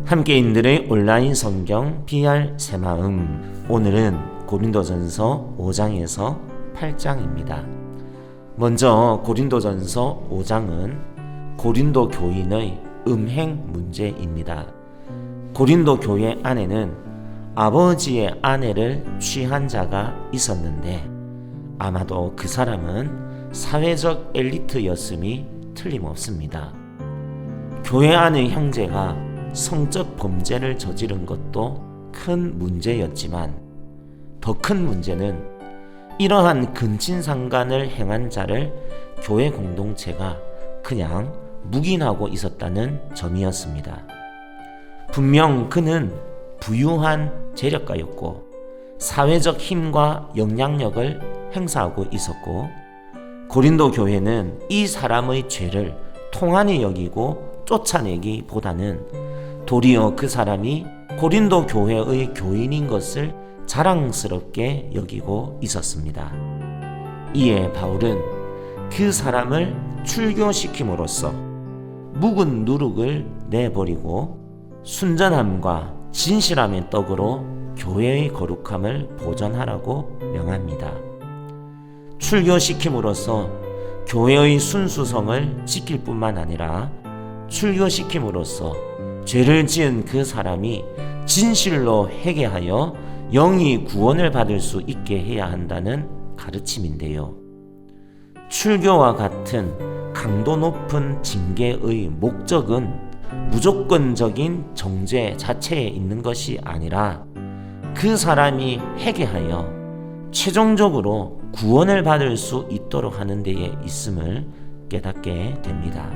함께인들의 온라인 성경 PR 새마음, 오늘은 고린도전서 5장에서 8장입니다. 먼저 고린도전서 5장은 고린도 교인의 음행 문제입니다. 고린도 교회 안에는 아버지의 아내를 취한 자가 있었는데 아마도 그 사람은 사회적 엘리트였음이 틀림없습니다. 교회 안의 형제가 성적 범죄를 저지른 것도 큰 문제였지만 더 큰 문제는 이러한 근친상간을 행한 자를 교회 공동체가 그냥 묵인하고 있었다는 점이었습니다. 분명 그는 부유한 재력가였고 사회적 힘과 영향력을 행사하고 있었고 고린도 교회는 이 사람의 죄를 통한히 여기고 쫓아내기보다는 도리어 그 사람이 고린도 교회의 교인인 것을 자랑스럽게 여기고 있었습니다. 이에 바울은 그 사람을 출교시킴으로써 묵은 누룩을 내버리고 순전함과 진실함의 떡으로 교회의 거룩함을 보존하라고 명합니다. 출교시킴으로써 교회의 순수성을 지킬 뿐만 아니라 출교시킴으로써 죄를 지은 그 사람이 진실로 회개하여 영이 구원을 받을 수 있게 해야 한다는 가르침인데요. 출교와 같은 강도 높은 징계의 목적은 무조건적인 정죄 자체에 있는 것이 아니라 그 사람이 회개하여 최종적으로 구원을 받을 수 있도록 하는 데에 있음을 깨닫게 됩니다.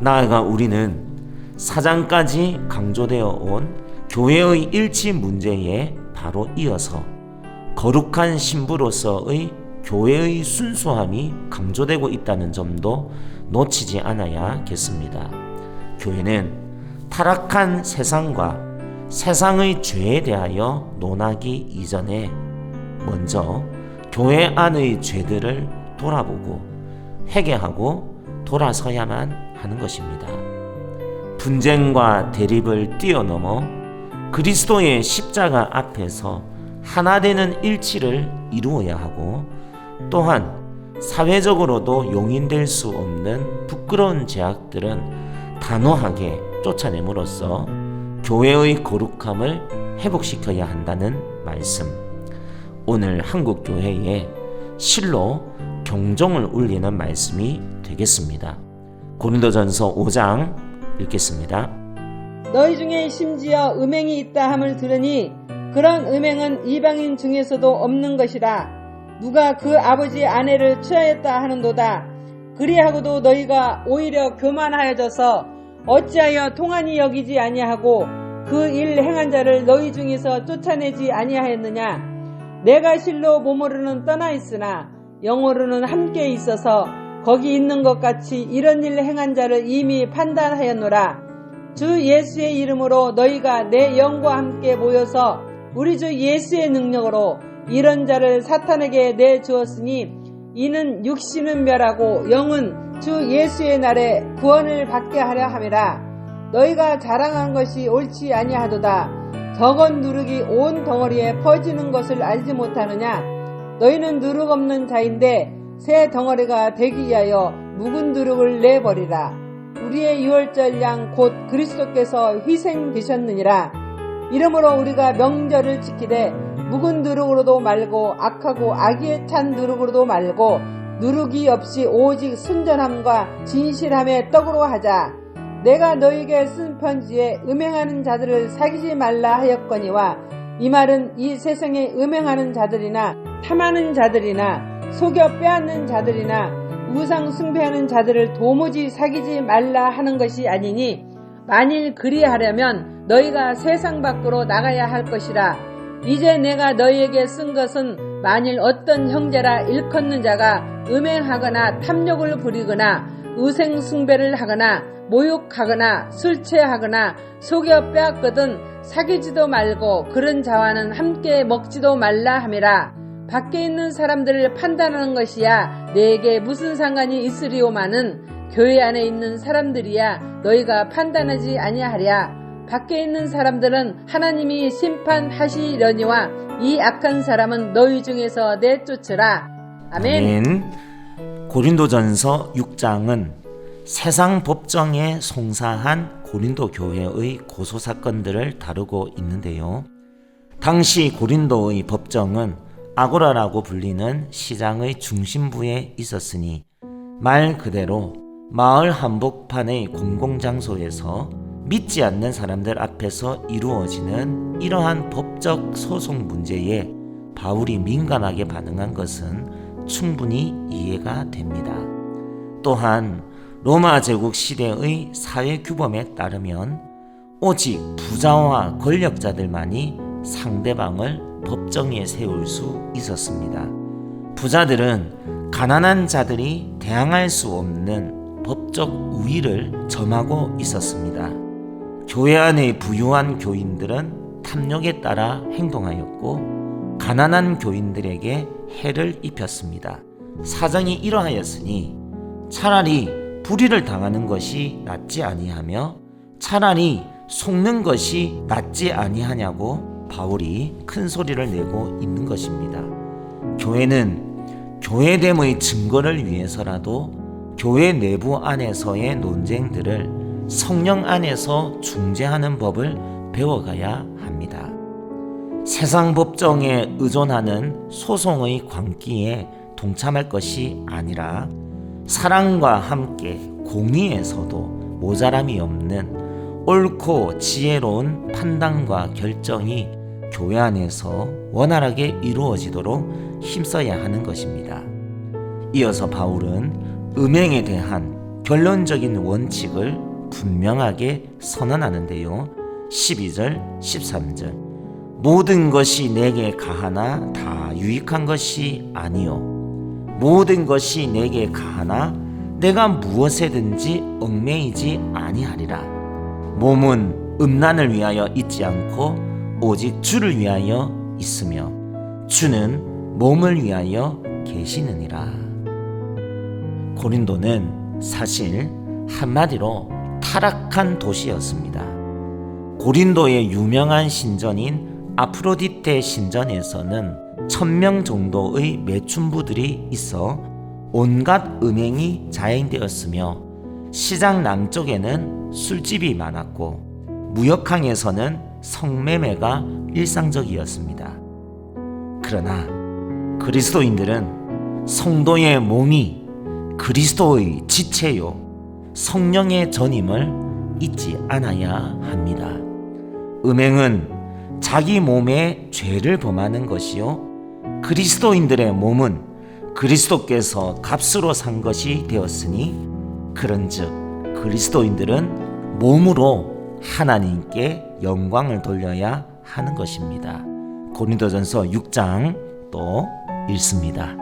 나아가 우리는 4장까지 강조되어 온 교회의 일치 문제에 바로 이어서 거룩한 신부로서의 교회의 순수함이 강조되고 있다는 점도 놓치지 않아야겠습니다. 교회는 타락한 세상과 세상의 죄에 대하여 논하기 이전에 먼저 교회 안의 죄들을 돌아보고 회개하고 돌아서야만 하는 것입니다. 분쟁과 대립을 뛰어넘어 그리스도의 십자가 앞에서 하나 되는 일치를 이루어야 하고 또한 사회적으로도 용인될 수 없는 부끄러운 죄악들은 단호하게 쫓아냄으로써 교회의 거룩함을 회복시켜야 한다는 말씀, 오늘 한국교회에 실로 경종을 울리는 말씀이 되겠습니다. 고린도전서 5장 읽겠습니다. 너희 중에 심지어 음행이 있다 함을 들으니 그런 음행은 이방인 중에서도 없는 것이라. 누가 그 아버지의 아내를 취하였다 하는도다. 그리하고도 너희가 오히려 교만하여져서 어찌하여 통한히 여기지 아니하고 그 일 행한 자를 너희 중에서 쫓아내지 아니하였느냐. 내가 실로 몸으로는 떠나 있으나 영으로는 함께 있어서 거기 있는 것 같이 이런 일 행한 자를 이미 판단하였노라. 주 예수의 이름으로 너희가 내 영과 함께 모여서 우리 주 예수의 능력으로 이런 자를 사탄에게 내주었으니 이는 육신은 멸하고 영은 주 예수의 날에 구원을 받게 하려 함이라. 너희가 자랑한 것이 옳지 아니하도다. 적은 누룩이 온 덩어리에 퍼지는 것을 알지 못하느냐. 너희는 누룩 없는 자인데 새 덩어리가 되기 위하여 묵은 누룩을 내버리라. 우리의 유월절 양 곧 그리스도께서 희생되셨느니라. 이러므로 우리가 명절을 지키되 묵은 누룩으로도 말고 악하고 악의에 찬 누룩으로도 말고 누룩이 없이 오직 순전함과 진실함의 떡으로 하자. 내가 너희에게 쓴 편지에 음행하는 자들을 사귀지 말라 하였거니와 이 말은 이 세상에 음행하는 자들이나 탐하는 자들이나 속여 빼앗는 자들이나 우상 숭배하는 자들을 도무지 사귀지 말라 하는 것이 아니니 만일 그리하려면 너희가 세상 밖으로 나가야 할 것이라. 이제 내가 너희에게 쓴 것은 만일 어떤 형제라 일컫는 자가 음행하거나 탐욕을 부리거나 우상 숭배를 하거나 모욕하거나 술 취하거나 속여 빼앗거든 사귀지도 말고 그런 자와는 함께 먹지도 말라 함이라. 밖에 있는 사람들을 판단하는 것이야 내게 무슨 상관이 있으리오마는 교회 안에 있는 사람들이야 너희가 판단하지 아니하랴. 밖에 있는 사람들은 하나님이 심판하시려니와 이 악한 사람은 너희 중에서 내쫓으라. 아멘. 고린도전서 6장은 세상 법정에 송사한 고린도 교회의 고소사건들을 다루고 있는데요. 당시 고린도의 법정은 아고라라고 불리는 시장의 중심부에 있었으니 말 그대로 마을 한복판의 공공장소에서 믿지 않는 사람들 앞에서 이루어지는 이러한 법적 소송 문제에 바울이 민감하게 반응한 것은 충분히 이해가 됩니다. 또한 로마 제국 시대의 사회 규범에 따르면 오직 부자와 권력자들만이 상대방을 법정에 세울 수 있었습니다. 부자들은 가난한 자들이 대항할 수 없는 법적 우위를 점하고 있었습니다. 교회 안의 부유한 교인들은 탐욕에 따라 행동하였고 가난한 교인들에게 해를 입혔습니다. 사정이 이러하였으니 차라리 불의를 당하는 것이 낫지 아니하며 차라리 속는 것이 낫지 아니하냐고 바울이 큰 소리를 내고 있는 것입니다. 교회는 교회됨의 증거를 위해서라도 교회 내부 안에서의 논쟁들을 성령 안에서 중재하는 법을 배워가야 합니다. 세상 법정에 의존하는 소송의 광기에 동참할 것이 아니라 사랑과 함께 공의에서도 모자람이 없는 옳고 지혜로운 판단과 결정이 교회 안에서 원활하게 이루어지도록 힘써야 하는 것입니다. 이어서 바울은 음행에 대한 결론적인 원칙을 분명하게 선언하는데요. 12절, 13절 모든 것이 내게 가하나 다 유익한 것이 아니요 모든 것이 내게 가하나 내가 무엇에든지 얽매이지 아니하리라. 몸은 음란을 위하여 있지 않고 오직 주를 위하여 있으며 주는 몸을 위하여 계시느니라. 고린도는 사실 한마디로 타락한 도시였습니다. 고린도의 유명한 신전인 아프로디테 신전에서는 1000명 정도의 매춘부들이 있어 온갖 음행이 자행되었으며 시장 남쪽에는 술집이 많았고 무역항에서는 성매매가 일상적이었습니다. 그러나 그리스도인들은 성도의 몸이 그리스도의 지체요 성령의 전임을 잊지 않아야 합니다. 음행은 자기 몸에 죄를 범하는 것이요 그리스도인들의 몸은 그리스도께서 값으로 산 것이 되었으니 그런즉 그리스도인들은 몸으로 하나님께 영광을 돌려야 하는 것입니다. 고린도전서 6장 또 읽습니다.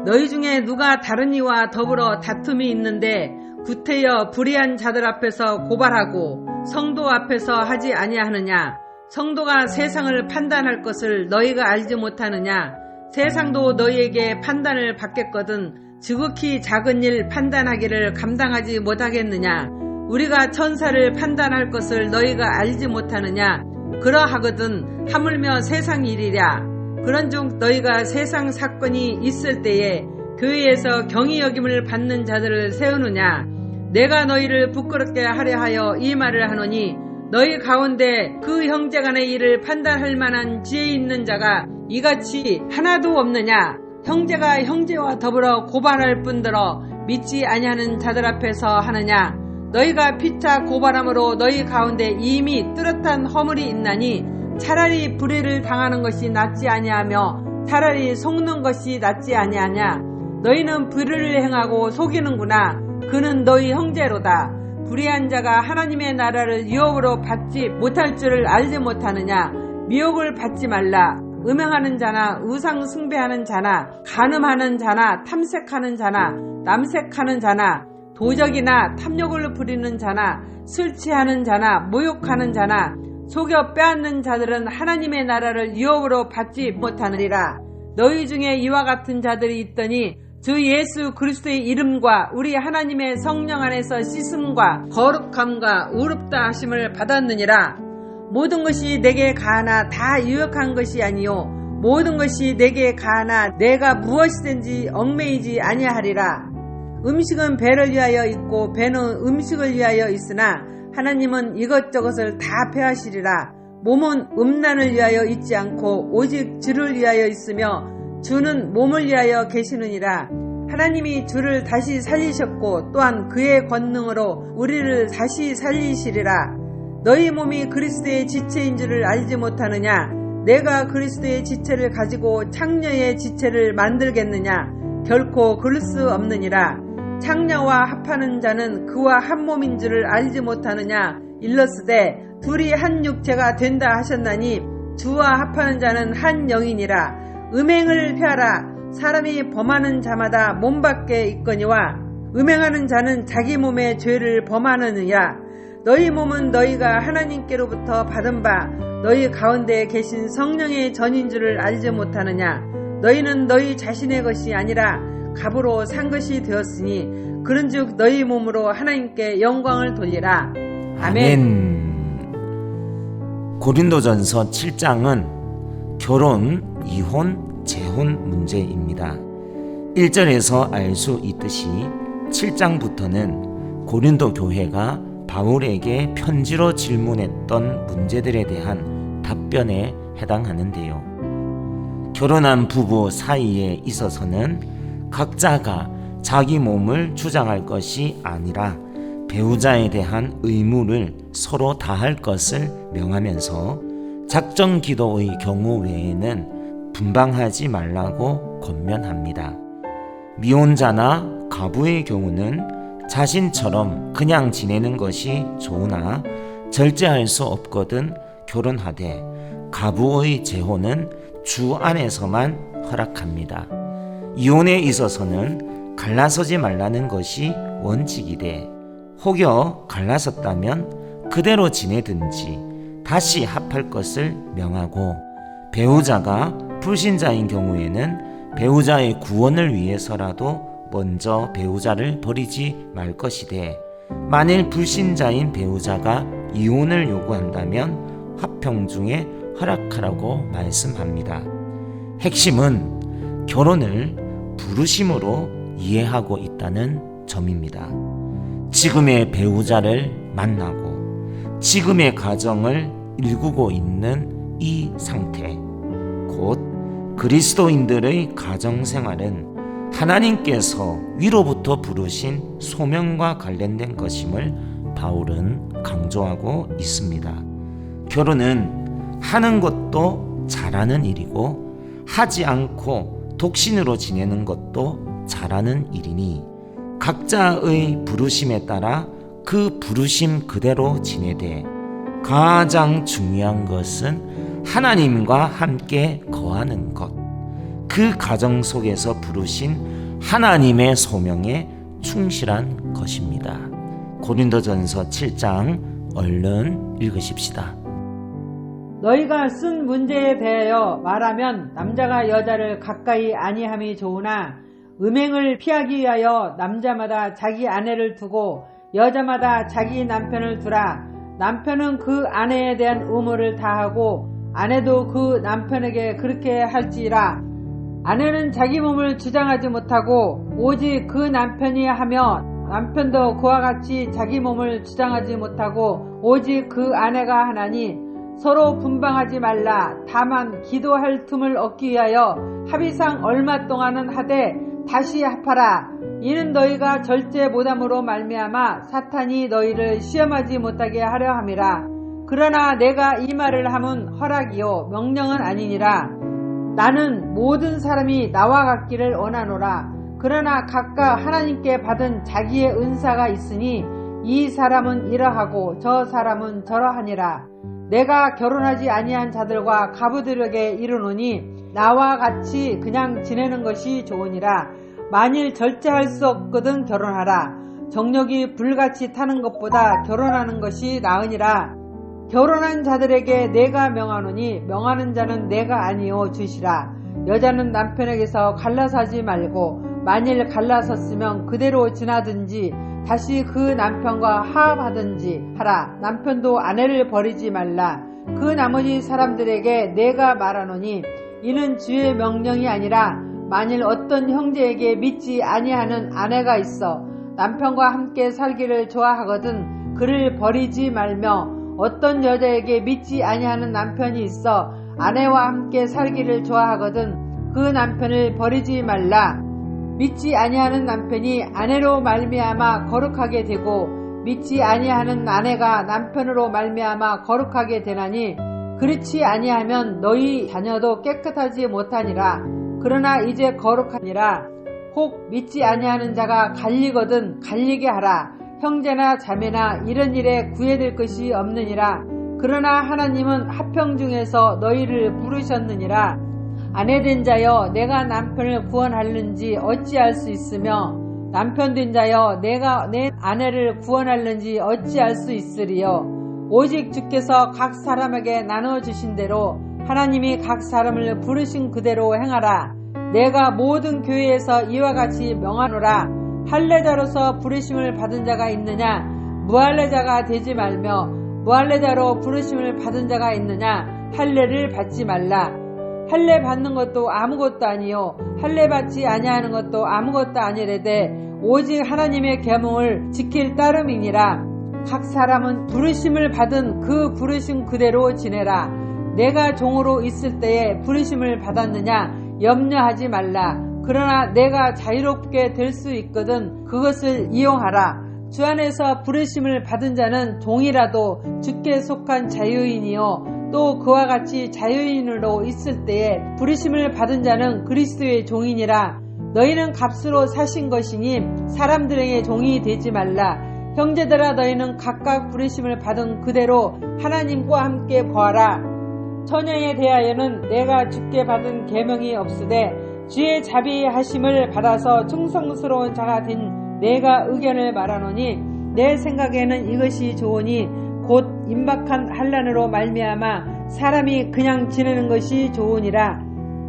너희 중에 누가 다른 이와 더불어 다툼이 있는데 구태여 불의한 자들 앞에서 고발하고 성도 앞에서 하지 아니하느냐? 성도가 세상을 판단할 것을 너희가 알지 못하느냐? 세상도 너희에게 판단을 받겠거든 지극히 작은 일 판단하기를 감당하지 못하겠느냐? 우리가 천사를 판단할 것을 너희가 알지 못하느냐? 그러하거든 하물며 세상 일이랴. 그런즉 너희가 세상 사건이 있을 때에 교회에서 경히 여김을 받는 자들을 세우느냐? 내가 너희를 부끄럽게 하려 하여 이 말을 하노니 너희 가운데 그 형제간의 일을 판단할 만한 지혜 있는 자가 이같이 하나도 없느냐? 형제가 형제와 더불어 고발할 뿐더러 믿지 아니하는 자들 앞에서 하느냐? 너희가 피차 고발함으로 너희 가운데 이미 뚜렷한 허물이 있나니 차라리 불의를 당하는 것이 낫지 아니하며 차라리 속는 것이 낫지 아니하냐? 너희는 불의를 행하고 속이는구나. 그는 너희 형제로다. 불의한 자가 하나님의 나라를 유업으로 받지 못할 줄을 알지 못하느냐? 미혹을 받지 말라. 음행하는 자나 우상 숭배하는 자나 간음하는 자나 탐색하는 자나 남색하는 자나 도적이나 탐욕을 부리는 자나 술 취하는 자나 모욕하는 자나 속여 빼앗는 자들은 하나님의 나라를 유업으로 받지 못하느니라. 너희 중에 이와 같은 자들이 있더니 주 예수 그리스도의 이름과 우리 하나님의 성령 안에서 씻음과 거룩함과 의롭다 하심을 받았느니라. 모든 것이 내게 가하나 다 유익한 것이 아니요 모든 것이 내게 가하나 내가 무엇이든지 얽매이지 아니하리라. 음식은 배를 위하여 있고 배는 음식을 위하여 있으나 하나님은 이것저것을 다 패하시리라. 몸은 음란을 위하여 있지 않고 오직 주를 위하여 있으며 주는 몸을 위하여 계시느니라. 하나님이 주를 다시 살리셨고 또한 그의 권능으로 우리를 다시 살리시리라. 너희 몸이 그리스도의 지체인 줄을 알지 못하느냐? 내가 그리스도의 지체를 가지고 창녀의 지체를 만들겠느냐? 결코 그럴 수 없느니라. 창녀와 합하는 자는 그와 한 몸인 줄을 알지 못하느냐? 일렀으되 둘이 한 육체가 된다 하셨나니 주와 합하는 자는 한 영이니라. 음행을 피하라. 사람이 범하는 자마다 몸 밖에 있거니와 음행하는 자는 자기 몸의 죄를 범하느니라. 너희 몸은 너희가 하나님께로부터 받은 바 너희 가운데 계신 성령의 전인 줄을 알지 못하느냐. 너희는 너희 자신의 것이 아니라 값으로 산 것이 되었으니 그런즉 너희 몸으로 하나님께 영광을 돌리라. 아멘. 고린도전서 7장은 결혼, 이혼, 재혼 문제입니다. 1절에서 알 수 있듯이 7장부터는 고린도 교회가 바울에게 편지로 질문했던 문제들에 대한 답변에 해당하는데요. 결혼한 부부 사이에 있어서는 각자가 자기 몸을 주장할 것이 아니라 배우자에 대한 의무를 서로 다할 것을 명하면서 작정 기도의 경우 외에는 분방하지 말라고 권면합니다. 미혼자나 가부의 경우는 자신처럼 그냥 지내는 것이 좋으나 절제할 수 없거든 결혼하되 가부의 재혼은 주 안에서만 허락합니다. 이혼에 있어서는 갈라서지 말라는 것이 원칙이되 혹여 갈라섰다면 그대로 지내든지 다시 합할 것을 명하고 배우자가 불신자인 경우에는 배우자의 구원을 위해서라도 먼저 배우자를 버리지 말 것이되 만일 불신자인 배우자가 이혼을 요구한다면 화평 중에 허락하라고 말씀합니다. 핵심은 결혼을 부르심으로 이해하고 있다는 점입니다. 지금의 배우자를 만나고 지금의 가정을 일구고 있는 이 상태, 곧 그리스도인들의 가정생활은 하나님께서 위로부터 부르신 소명과 관련된 것임을 바울은 강조하고 있습니다. 결혼은 하는 것도 잘하는 일이고 하지 않고 독신으로 지내는 것도 잘하는 일이니 각자의 부르심에 따라 그 부르심 그대로 지내되 가장 중요한 것은 하나님과 함께 거하는 것, 그 가정 속에서 부르신 하나님의 소명에 충실한 것입니다. 고린도전서 7장 얼른 읽으십시다. 너희가 쓴 문제에 대하여 말하면 남자가 여자를 가까이 아니함이 좋으나 음행을 피하기 위하여 남자마다 자기 아내를 두고 여자마다 자기 남편을 두라. 남편은 그 아내에 대한 의무를 다하고 아내도 그 남편에게 그렇게 할지라. 아내는 자기 몸을 주장하지 못하고 오직 그 남편이 하며 남편도 그와 같이 자기 몸을 주장하지 못하고 오직 그 아내가 하나니 서로 분방하지 말라. 다만 기도할 틈을 얻기 위하여 합의상 얼마 동안은 하되 다시 합하라. 이는 너희가 절제 못함으로 말미암아 사탄이 너희를 시험하지 못하게 하려 함이라. 그러나 내가 이 말을 함은 허락이요 명령은 아니니라. 나는 모든 사람이 나와 같기를 원하노라. 그러나 각각 하나님께 받은 자기의 은사가 있으니 이 사람은 이러하고 저 사람은 저러하니라. 내가 결혼하지 아니한 자들과 가부들에게 이르노니 나와 같이 그냥 지내는 것이 좋으니라. 만일 절제할 수 없거든 결혼하라. 정욕이 불같이 타는 것보다 결혼하는 것이 나으니라. 결혼한 자들에게 내가 명하노니 명하는 자는 내가 아니요 주시라. 여자는 남편에게서 갈라서지 말고 만일 갈라섰으면 그대로 지나든지 다시 그 남편과 화합하든지 하라. 남편도 아내를 버리지 말라. 그 나머지 사람들에게 내가 말하노니 이는 주의 명령이 아니라 만일 어떤 형제에게 믿지 아니하는 아내가 있어 남편과 함께 살기를 좋아하거든 그를 버리지 말며 어떤 여자에게 믿지 아니하는 남편이 있어 아내와 함께 살기를 좋아하거든 그 남편을 버리지 말라. 믿지 아니하는 남편이 아내로 말미암아 거룩하게 되고 믿지 아니하는 아내가 남편으로 말미암아 거룩하게 되나니 그렇지 아니하면 너희 자녀도 깨끗하지 못하니라. 그러나 이제 거룩하니라. 혹 믿지 아니하는 자가 갈리거든 갈리게 하라. 형제나 자매나 이런 일에 구애될 것이 없느니라. 그러나 하나님은 합평 중에서 너희를 부르셨느니라. 아내된 자여 내가 남편을 구원할는지 어찌할 수 있으며 남편된 자여 내가 내 아내를 구원할는지 어찌할 수 있으리요. 오직 주께서 각 사람에게 나눠주신 대로 하나님이 각 사람을 부르신 그대로 행하라. 내가 모든 교회에서 이와 같이 명하노라. 할례자로서 부르심을 받은 자가 있느냐 무할례자가 되지 말며 무할례자로 부르심을 받은 자가 있느냐 할례를 받지 말라. 할례 받는 것도 아무것도 아니요 할례 받지 아니하는 것도 아무것도 아니래되 오직 하나님의 계명을 지킬 따름이니라. 각 사람은 부르심을 받은 그 부르심 그대로 지내라. 내가 종으로 있을 때에 부르심을 받았느냐 염려하지 말라. 그러나 내가 자유롭게 될 수 있거든 그것을 이용하라. 주 안에서 부르심을 받은 자는 종이라도 주께 속한 자유인이요 또 그와 같이 자유인으로 있을 때에 부르심을 받은 자는 그리스도의 종이니라. 너희는 값으로 사신 것이니 사람들에게 종이 되지 말라. 형제들아 너희는 각각 부르심을 받은 그대로 하나님과 함께 거하라. 처녀에 대하여는 내가 주께 받은 계명이 없으되 주의 자비하심을 받아서 충성스러운 자가 된 내가 의견을 말하노니 내 생각에는 이것이 좋으니 곧 임박한 환난으로 말미암아 사람이 그냥 지내는 것이 좋으니라.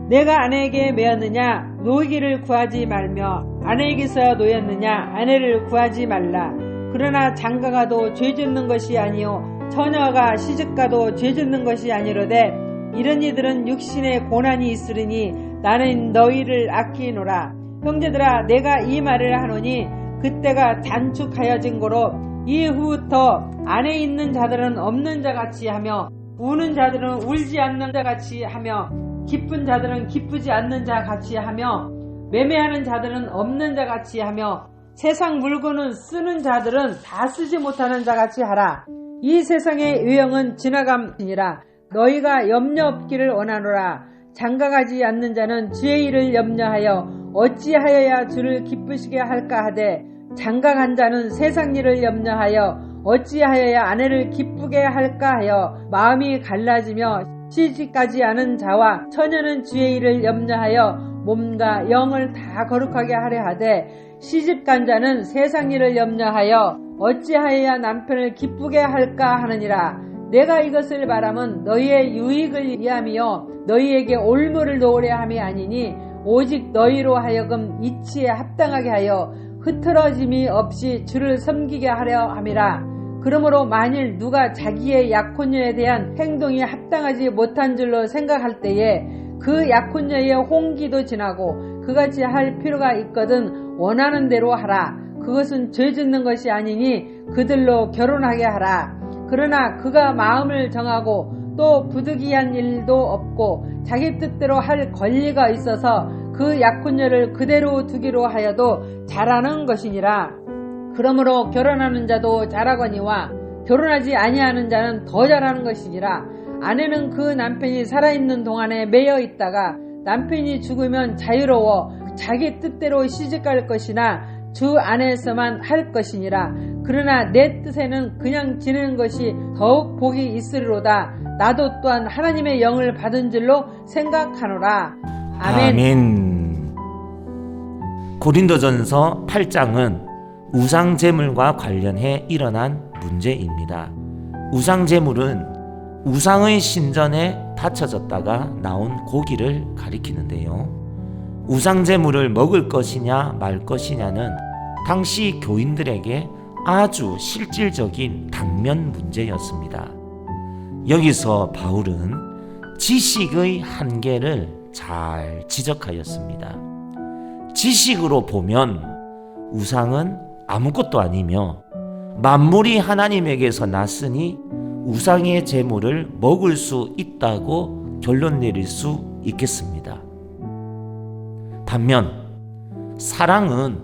내가 아내에게 매었느냐 노이기를 구하지 말며 아내에게서 노였느냐 아내를 구하지 말라. 그러나 장가가도 죄짓는 것이 아니요 처녀가 시집가도 죄짓는 것이 아니로되 이런 이들은 육신의 고난이 있으리니 나는 너희를 아끼노라. 형제들아 내가 이 말을 하노니 그때가 단축하여진 고로 이후부터 안에 있는 자들은 없는 자같이 하며 우는 자들은 울지 않는 자같이 하며 기쁜 자들은 기쁘지 않는 자같이 하며 매매하는 자들은 없는 자같이 하며 세상 물건은 쓰는 자들은 다 쓰지 못하는 자같이 하라. 이 세상의 유형은 지나감이니라. 너희가 염려 없기를 원하노라. 장가가지 않는 자는 주의 일을 염려하여 어찌하여야 주를 기쁘시게 할까 하되 장가간 자는 세상 일을 염려하여 어찌하여야 아내를 기쁘게 할까 하여 마음이 갈라지며 시집가지 않은 자와 처녀는 주의 일을 염려하여 몸과 영을 다 거룩하게 하려 하되 시집간 자는 세상 일을 염려하여 어찌하여야 남편을 기쁘게 할까 하느니라. 내가 이것을 말함은 너희의 유익을 위함이요 너희에게 올무를 놓으려 함이 아니니 오직 너희로 하여금 이치에 합당하게 하여 흐트러짐이 없이 주를 섬기게 하려 함이라. 그러므로 만일 누가 자기의 약혼녀에 대한 행동이 합당하지 못한 줄로 생각할 때에 그 약혼녀의 홍기도 지나고 그같이 할 필요가 있거든 원하는 대로 하라. 그것은 죄 짓는 것이 아니니 그들로 결혼하게 하라. 그러나 그가 마음을 정하고 또 부득이한 일도 없고 자기 뜻대로 할 권리가 있어서 그 약혼녀를 그대로 두기로 하여도 잘하는 것이니라. 그러므로 결혼하는 자도 잘하거니와 결혼하지 아니하는 자는 더 잘하는 것이니라. 아내는 그 남편이 살아있는 동안에 매여 있다가 남편이 죽으면 자유로워 자기 뜻대로 시집갈 것이나 주 안에서만 할 것이니라. 그러나 내 뜻에는 그냥 지내는 것이 더욱 복이 있으리로다. 나도 또한 하나님의 영을 받은 줄로 생각하노라. 아멘. 아멘. 고린도전서 8장은 우상제물과 관련해 일어난 문제입니다. 우상제물은 우상의 신전에 바쳐졌다가 나온 고기를 가리키는데요. 우상제물을 먹을 것이냐 말 것이냐는 당시 교인들에게 아주 실질적인 당면 문제였습니다. 여기서 바울은 지식의 한계를 잘 지적하였습니다. 지식으로 보면 우상은 아무것도 아니며 만물이 하나님에게서 났으니 우상의 제물을 먹을 수 있다고 결론 내릴 수 있겠습니다. 반면 사랑은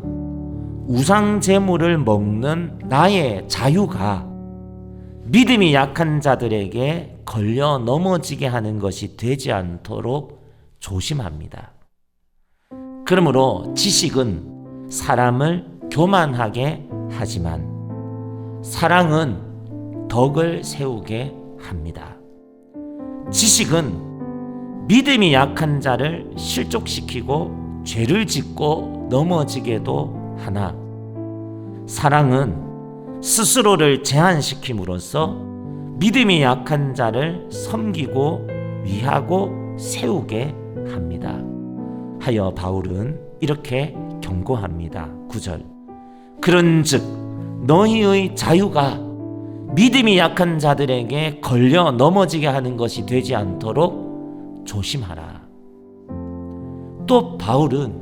우상 제물을 먹는 나의 자유가 믿음이 약한 자들에게 걸려 넘어지게 하는 것이 되지 않도록 조심합니다. 그러므로 지식은 사람을 교만하게 하지만 사랑은 덕을 세우게 합니다. 지식은 믿음이 약한 자를 실족시키고 죄를 짓고 넘어지게도 하나 사랑은 스스로를 제한시킴으로써 믿음이 약한 자를 섬기고 위하고 세우게 합니다. 하여 바울은 이렇게 경고합니다. 9절 그런즉 너희의 자유가 믿음이 약한 자들에게 걸려 넘어지게 하는 것이 되지 않도록 조심하라. 또 바울은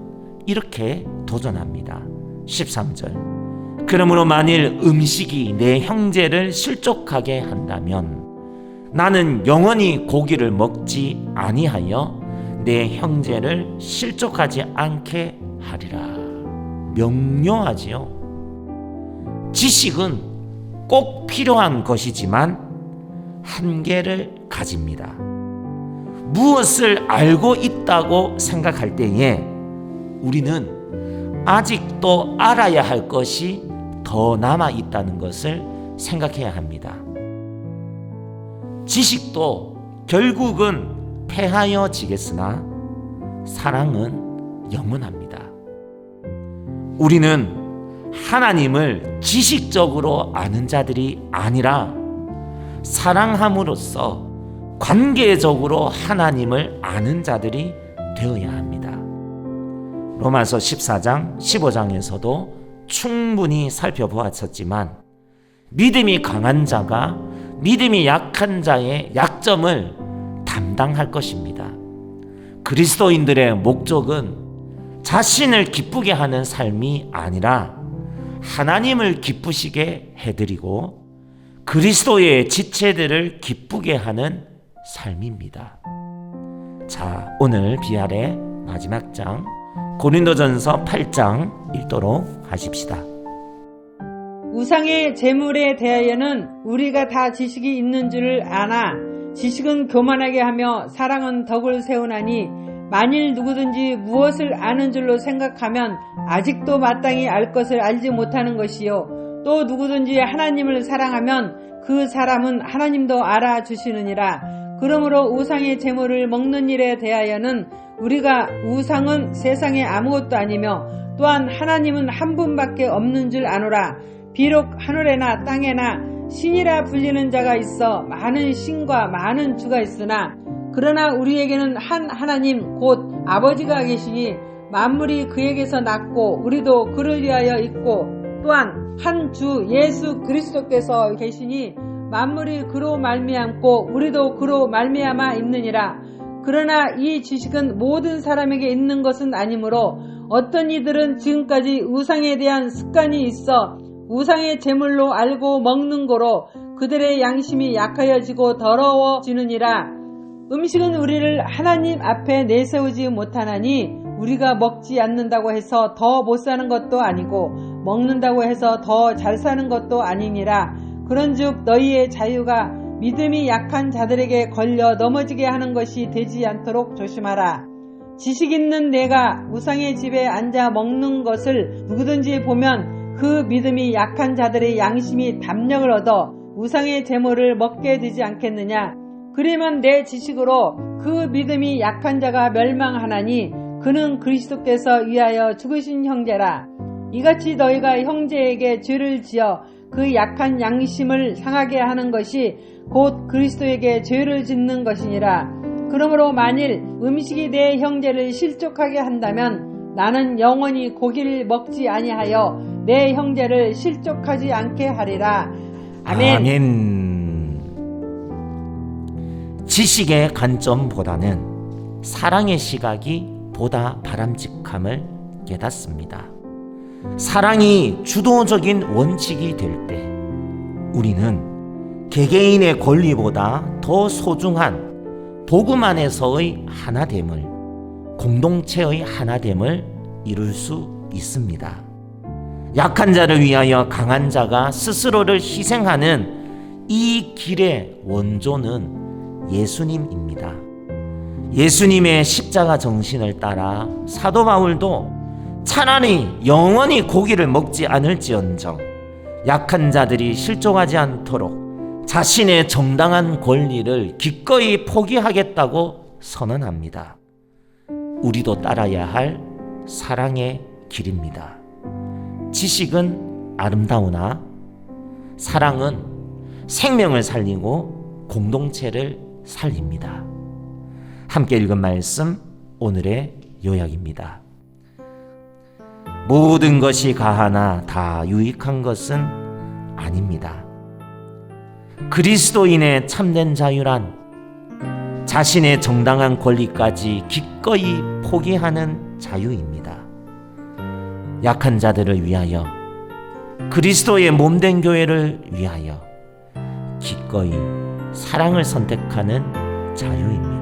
이렇게 도전합니다. 13절 그러므로 만일 음식이 내 형제를 실족하게 한다면 나는 영원히 고기를 먹지 아니하여 내 형제를 실족하지 않게 하리라. 명료하지요. 지식은 꼭 필요한 것이지만 한계를 가집니다. 무엇을 알고 있다고 생각할 때에 우리는 아직도 알아야 할 것이 더 남아 있다는 것을 생각해야 합니다. 지식도 결국은 패하여지겠으나 사랑은 영원합니다. 우리는 하나님을 지식적으로 아는 자들이 아니라 사랑함으로써 관계적으로 하나님을 아는 자들이 되어야 합니다. 로마서 14장, 15장에서도 충분히 살펴보았었지만 믿음이 강한 자가 믿음이 약한 자의 약점을 담당할 것입니다. 그리스도인들의 목적은 자신을 기쁘게 하는 삶이 아니라 하나님을 기쁘시게 해드리고 그리스도의 지체들을 기쁘게 하는 삶입니다. 자, 오늘 비알의 마지막 장 고린도전서 8장 읽도록 하십시다. 우상의 제물에 대하여는 우리가 다 지식이 있는 줄 아나 지식은 교만하게 하며 사랑은 덕을 세우나니 만일 누구든지 무엇을 아는 줄로 생각하면 아직도 마땅히 알 것을 알지 못하는 것이요 또 누구든지 하나님을 사랑하면 그 사람은 하나님도 알아주시느니라. 그러므로 우상의 제물을 먹는 일에 대하여는 우리가 우상은 세상에 아무것도 아니며 또한 하나님은 한 분밖에 없는 줄 아노라. 비록 하늘에나 땅에나 신이라 불리는 자가 있어 많은 신과 많은 주가 있으나 그러나 우리에게는 한 하나님 곧 아버지가 계시니 만물이 그에게서 났고 우리도 그를 위하여 있고 또한 한 주 예수 그리스도께서 계시니 만물이 그로 말미암고 우리도 그로 말미암아 있느니라. 그러나 이 지식은 모든 사람에게 있는 것은 아니므로 어떤 이들은 지금까지 우상에 대한 습관이 있어 우상의 제물로 알고 먹는 거로 그들의 양심이 약하여지고 더러워지느니라. 음식은 우리를 하나님 앞에 내세우지 못하나니 우리가 먹지 않는다고 해서 더 못 사는 것도 아니고 먹는다고 해서 더 잘 사는 것도 아니니라. 그런즉 너희의 자유가 믿음이 약한 자들에게 걸려 넘어지게 하는 것이 되지 않도록 조심하라. 지식 있는 내가 우상의 집에 앉아 먹는 것을 누구든지 보면 그 믿음이 약한 자들의 양심이 담력을 얻어 우상의 제물을 먹게 되지 않겠느냐. 그러면 내 지식으로 그 믿음이 약한 자가 멸망하나니 그는 그리스도께서 위하여 죽으신 형제라. 이같이 너희가 형제에게 죄를 지어 그 약한 양심을 상하게 하는 것이 곧 그리스도에게 죄를 짓는 것이니라. 그러므로 만일 음식이 내 형제를 실족하게 한다면 나는 영원히 고기를 먹지 아니하여 내 형제를 실족하지 않게 하리라. 아멘. 아멘. 지식의 관점보다는 사랑의 시각이 보다 바람직함을 깨닫습니다. 사랑이 주도적인 원칙이 될 때 우리는 개개인의 권리보다 더 소중한 복음 안에서의 하나됨을, 공동체의 하나됨을 이룰 수 있습니다. 약한 자를 위하여 강한 자가 스스로를 희생하는 이 길의 원조는 예수님입니다. 예수님의 십자가 정신을 따라 사도 바울도 차라리 영원히 고기를 먹지 않을지언정 약한 자들이 실족하지 않도록 자신의 정당한 권리를 기꺼이 포기하겠다고 선언합니다. 우리도 따라야 할 사랑의 길입니다. 지식은 아름다우나 사랑은 생명을 살리고 공동체를 살립니다. 함께 읽은 말씀, 오늘의 요약입니다. 모든 것이 가하나 다 유익한 것은 아닙니다. 그리스도인의 참된 자유란 자신의 정당한 권리까지 기꺼이 포기하는 자유입니다. 약한 자들을 위하여, 그리스도의 몸된 교회를 위하여 기꺼이 사랑을 선택하는 자유입니다.